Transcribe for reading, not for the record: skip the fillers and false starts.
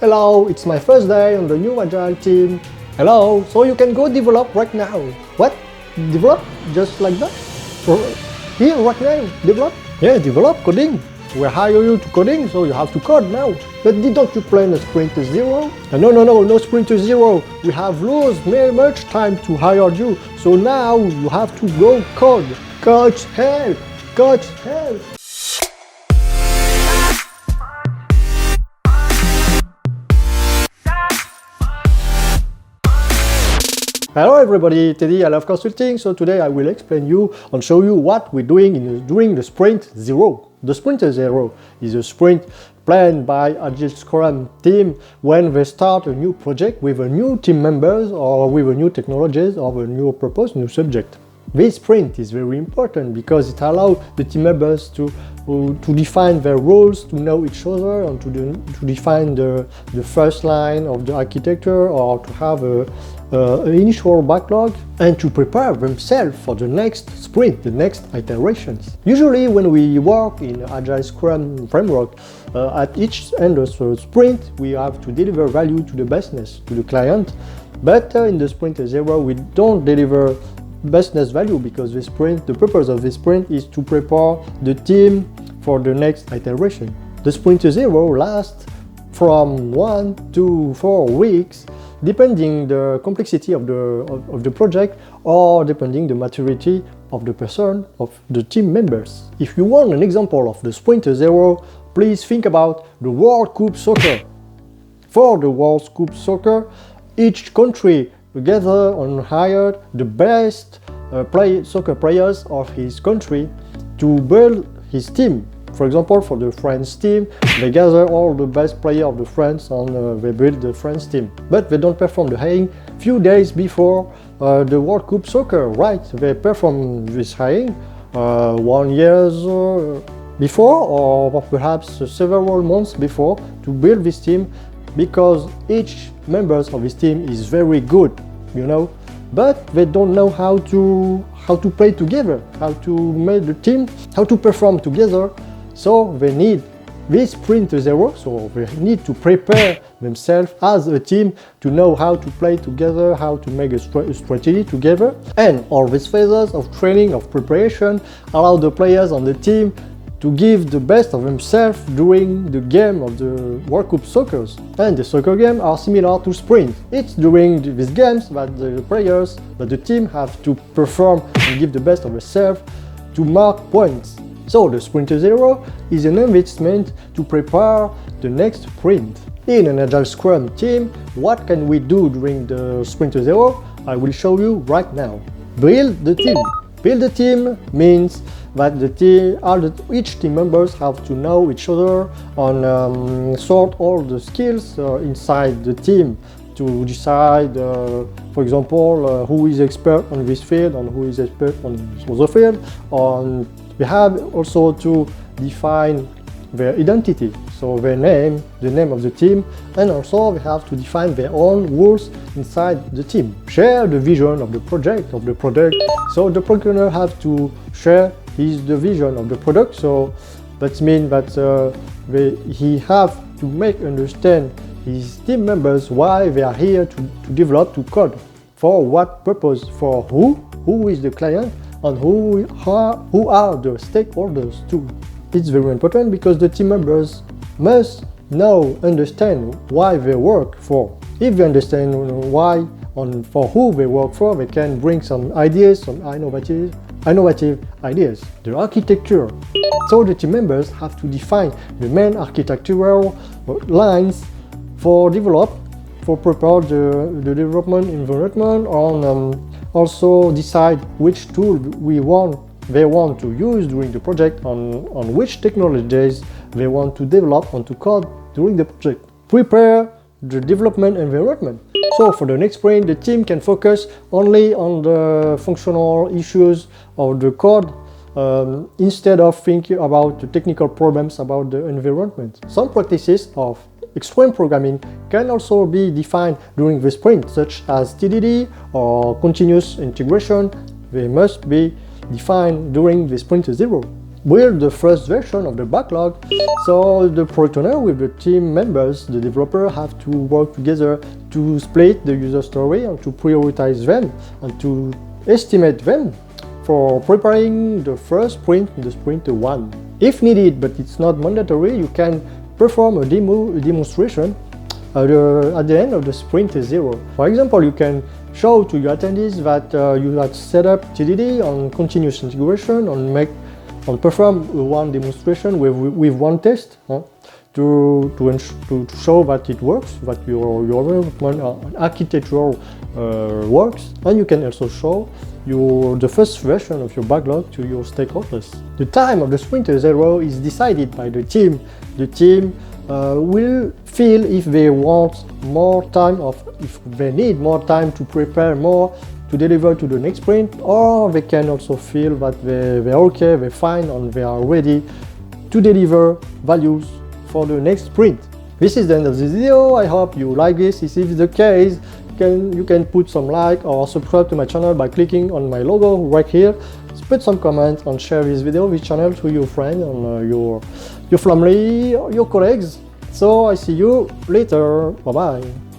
Hello, it's my first day on the new Agile team. Hello, so you can go develop right now. What? Develop? Just like that? Here, right now, develop? Yeah, develop, coding. We hire you to coding, so you have to code now. But didn't you plan a sprint to zero? No sprint to zero. We have lost very much time to hire you, so now you have to go code. Coach, help! Coach, help! Hello everybody, T.Dy, I love consulting. So today I will explain you and show you what we're doing during the sprint zero. The sprint zero is a sprint planned by Agile Scrum team when they start a new project with a new team members or with a new technologies or a new purpose, new subject. This sprint is very important because it allows the team members to define their roles, to know each other, and to define the first line of the architecture, or to have an initial backlog, and to prepare themselves for the next sprint, the next iterations. Usually when we work in Agile Scrum framework, at each end of the sprint we have to deliver value to the business, to the client, but in the sprint zero we don't deliver business value because the purpose of this sprint is to prepare the team for the next iteration. The sprint zero lasts from 1 to 4 weeks, depending the complexity of the project or depending the maturity of the person, of the team members. If you want an example of the sprint zero, please think about the World Cup Soccer. For the World Cup Soccer, each country gather and hire the best soccer players of his country to build his team. For example, for the French team, they gather all the best players of the France and they build the French team. But they don't perform the hiring few days before the World Cup Soccer, right? They perform this hiring 1 year before, or perhaps several months before, to build this team, because each member of this team is very good, you know, but they don't know how to play together, how to make the team, how to perform together. So they need this sprint zero, so they need to prepare themselves as a team to know how to play together, how to make a strategy together. And all these phases of training, of preparation, allow the players on the team to give the best of themselves during the game of the World Cup Soccer. And the soccer games are similar to sprint. It's during these games that the players, that the team have to perform and give the best of themselves to mark points. So the sprint zero is an investment to prepare the next sprint. In an Agile Scrum team, what can we do during the sprint zero? I will show you right now. Build the team. Build the team means that each team members have to know each other and sort all the skills inside the team to decide, for example, who is expert on this field and who is expert on this other field. And we have also to define their identity, so their name, the name of the team, and also we have to define their own rules inside the team. Share the vision of the project, so the product owner have to share the vision of the product, so that means that he have to make understand his team members why they are here to develop, to code, for what purpose, for who is the client, and who are the stakeholders too. It's very important because the team members must understand why they work for. If they understand why and for who they work for, they can bring some ideas, some innovative ideas. The architecture. So the team members have to define the main architectural lines for prepare the development environment, and also decide which tool they want to use during the project, on which technologies they want to develop and to code during the project. Prepare the development environment. So for the next sprint, the team can focus only on the functional issues of the code instead of thinking about the technical problems about the environment. Some practices of extreme programming can also be defined during the sprint, such as T.Dy or continuous integration. They must be defined during the sprint zero. build the first version of the backlog. So the product owner with the team members, the developer, have to work together to split the user story and to prioritize them and to estimate them for preparing the first sprint, the sprint 1. If needed, but it's not mandatory, you can perform a demonstration at the end of the sprint 0. For example, you can show to your attendees that you had set up T.Dy on continuous integration, on perform one demonstration with one test to show that it works, that your architecture works, and you can also show the first version of your backlog to your stakeholders. The time of the sprint 0 is decided by the team. The team will feel if they want more time, or if they need more time to prepare more to deliver to the next sprint, or they can also feel that they're okay, they're fine, and they are ready to deliver values for the next sprint. This is the end of this video. I hope you like this. If it's the case, you can put some like or subscribe to my channel by clicking on my logo right here. Put some comments and share this video, this channel, to your friends and your family, your colleagues. So I see you later. Bye bye.